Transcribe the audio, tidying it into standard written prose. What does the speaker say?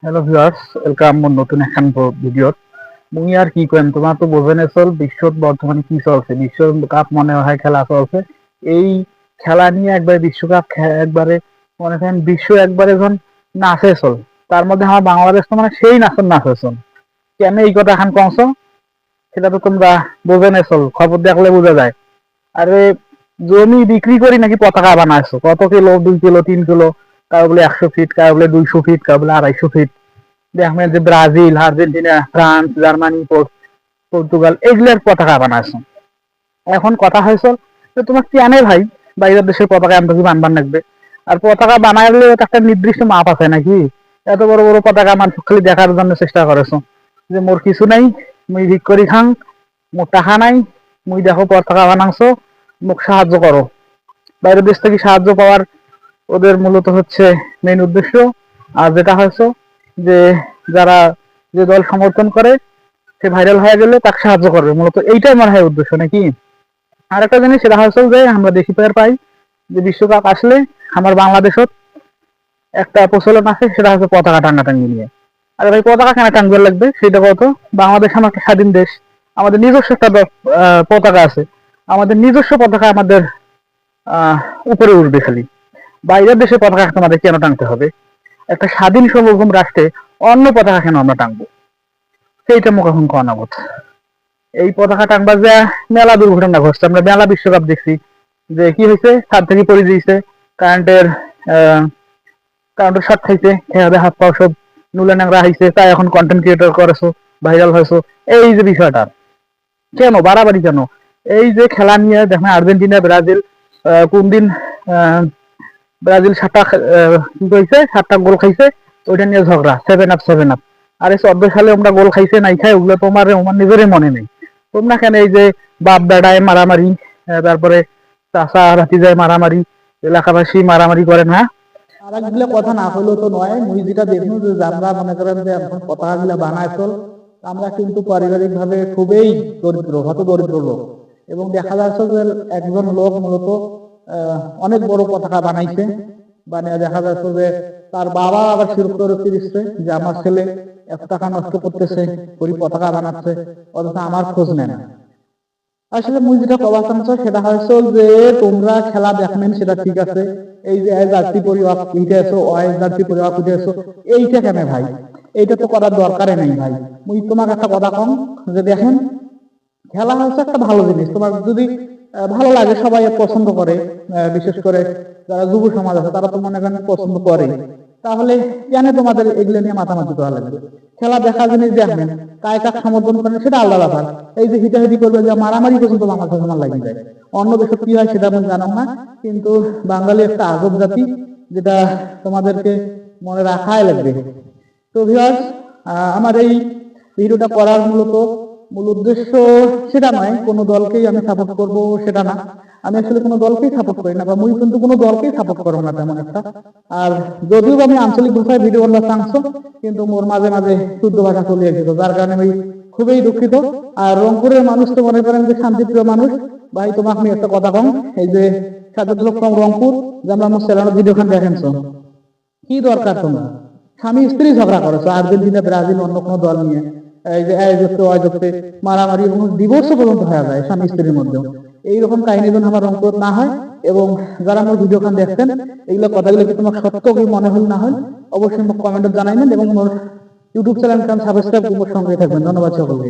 Hello viewers, welcome মোর নতুন এখন ভিডিওত। মুই আর কি কইম, তোমার তো বোঝেনে চল বিশ্বত বর্তমানে কি চলছে। বিশ্বকাপ মনে হয় খেলা চলছে। এই খেলা নিয়ে একবারে বিশ্বকাপ একবারে মনে করেন বিশ্ব একবারে যখন নাচে চল, তার মধ্যে আমার বাংলাদেশ তো মানে সেই নাচে চল। কেন এই কথা এখন কংস, সেটা তো তোমরা বোঝেনে চল, খবর দেখলে বোঝা যায়। আরে জমি বিক্রি করি নাকি পতাকা বানাইছো, কত কিলো, 2 কিলো 3 কিলো, কারো বলে 100 ফিট, কারো বলে 200 ফিট, কারো বলে 250 ফিট। দেখবেন যে Brazil, Argentina, France, Germany, Portugal এগুলোর পতাকা বানাইছো। এখন কথা হয়েছে যে তোমার কি আনে ভাই, বাইরের দেশের পতাকা আমরা কি বানবার লাগবে? আর পতাকা বানাইলে একটা নির্দিষ্ট মাপ আছে নাকি? এত বড় বড় পতাকা মানুষ খালি দেখার জন্য চেষ্টা করেছো যে মোর কিছু নাই, মুই ভিক করি খাং, মোর টাকা নাই, মুই দেখো পতাকা বানাংছো, মোক সাহায্য করো। বাইরের দেশ থেকে সাহায্য পাওয়ার ওদের মূলত হচ্ছে মেইন উদ্দেশ্য। আর যেটা হয়েছে যে যারা যে দল সমর্থন করে সে ভাইরাল হয়ে গেলে তাকে সাহায্য করবে, মূলত এইটাই মনে হয় উদ্দেশ্য নাকি? আর একটা জিনিস সেটা হয়েছে যে আমরা দেখি পাই যে বিশ্বকাপ আসলে আমার বাংলাদেশত একটা প্রচলন আছে, সেটা হচ্ছে পতাকা টাঙ্গাটাঙ্গি নিয়ে। আরে ভাই, পতাকা কেন টাঙ্গবার লাগবে সেটা কত? বাংলাদেশ আমার একটা স্বাধীন দেশ, আমাদের নিজস্ব একটা পতাকা আছে। আমাদের নিজস্ব পতাকা আমাদের উপরে উঠবে খালি। বাইরের দেশের পতাকা আমাদের কেন টাঙতে হবে? একটা স্বাধীন সার্বভৌম রাষ্ট্রে অন্য পতাকা কেন আমরা টাঙবো? সেইটা মুখ এখন কনাবত। এই পতাকা টাঙবার যে মেলা দুর্ঘটনা ঘটছে, আমরা মেলা বিশ্বকাপ দেখছি যে কি হয়েছে, ছাদ থেকে পড়ে দিয়েছে, কারেন্টের কারেন্টের শর্ট খাইছে, খেয়ে হাত পাও সব নুলে ন্যাংরা হয়েছে, তাই এখন কন্টেন্ট ক্রিয়েটর করেছো, ভাইরাল হয়েছো। এই যে বিষয়টা কেন বাড়াবাড়ি কেন? এই যে খেলা নিয়ে দেখেন আর্জেন্টিনা ব্রাজিল কোন দিন ব্রাজিল 7টা গোল খাইছে, ওইটা নিয়ে ঝগড়া, 7 আপ 7 আপ। আরে 14 সালে আমরা গোল খাইছে নাই খাই ওগুলো তোমার আমার নিজেরই মনে নেই। তোমরা কেন এই যে বাপ বেড়ায় মারামারি, তারপরে চাষা ভাতিজায় মারামারি, এলাকাবাসী মারামারি করেন? হ্যাঁ, আর একগুলো কথা না হইলেও তো নয়। মুই যেটা দেখুন যে আমরা মনে করেন যে এখন পতাকা গুলা বানায় চল, আমরা কিন্তু পারিবারিক ভাবে খুবই দরিদ্র, হত দরিদ্র লোক। এবং দেখা যাচ্ছে যে একজন লোক মূলত অনেক বড় পতাকা বানাইছে, বানিয়ে দেখা যাচ্ছে যে তার বাবা আবার শুরু করে দিচ্ছে যে আমার ছেলে এত টাকা নষ্ট করতেছে, ওই পতাকা বানাচ্ছে, অথচ আমার খোঁজ নেয় না। আসলে মুই যেটা কবার চাচ্ছি সেটা হচ্ছে যে তোমরা খেলা দেখবেন সেটা ঠিক আছে, এই যে জার্সি পরিবার উঠে এসো, জার্সি পরিবার উঠে এসো, এইটা কেন ভাই? এইটা তো করার দরকারই নেই ভাই। মুই তোমাকে একটা কথা কম, যে দেখেন খেলা হচ্ছে একটা ভালো জিনিস, তোমার যদি ভালো লাগে, সবাই পছন্দ করে, বিশেষ করে যারা যুব সমাজ আছে তারা তো মনে করেন পছন্দ করে, তাহলে কেন তোমাদের এগুলো নিয়ে মাথামাতি করা লাগবে? খেলা দেখা জিনিস দেখবেন, কায় কাক সমর্থন করেন সেটা আলাদা ব্যাপার। এই যে হিটাহিটি করবে, যে মারামারি পর্যন্ত আমার সমান লাগে যায়। অন্য দেশে কি হয় সেটা আমি জানো না, কিন্তু বাঙালি একটা আজব জাতি, যেটা তোমাদেরকে মনে রাখাই লাগবে। তো ভিউয়ার্স, আমার এই ভিডিওটা করার মূল উদ্দেশ্য সেটা নয় কোনো দলকেই আমি সাপোর্ট করব সেটা না। আমি আসলে কোনো দলকেই সাপোর্ট করি না, বা মুই কিন্তু কোনো দলকেই সাপোর্ট করবো না তেমন একটা। আর যদিও আমি আঞ্চলিক ভাষায় ভিডিও বানাতে চাচ্ছ, কিন্তু মোর মাঝে মাঝে শুদ্ধ ভাষা চলে এসেছিল, যার কারণে আমি খুবই দুঃখিত। আর রংপুরের মানুষ তো মনে করেন যে শান্তিপ্রিয় মানুষ। ভাই তোমাকে আমি একটা কথা কম, এই যে 7 লক্ষ রংপুর, যে আমরা আমার সেলানোর ভিডিও খান দেখেনছো, কি দরকার তোমরা স্বামী স্ত্রী ঝগড়া করেছো আর্জেন্টিনা ব্রাজিল অন্য কোনো দল নিয়ে, এই যে অযুক্তে মারামারি এবং ডিভোর্স পর্যন্ত হয়ে যায় স্বামী স্ত্রীর মধ্যে। এইরকম কাহিনী যেন আমার রংপুর না হয়। এবং যারা আমার ভিডিও খান দেখছেন, এইগুলো কথাগুলো কি তোমার সত্য কি মনে হল না হয় অবশ্যই কমেন্টে জানাইবেন, এবং আমার ইউটিউব চ্যানেল সাবস্ক্রাইব করবার সঙ্গে থাকবেন। ধন্যবাদ সকলকে।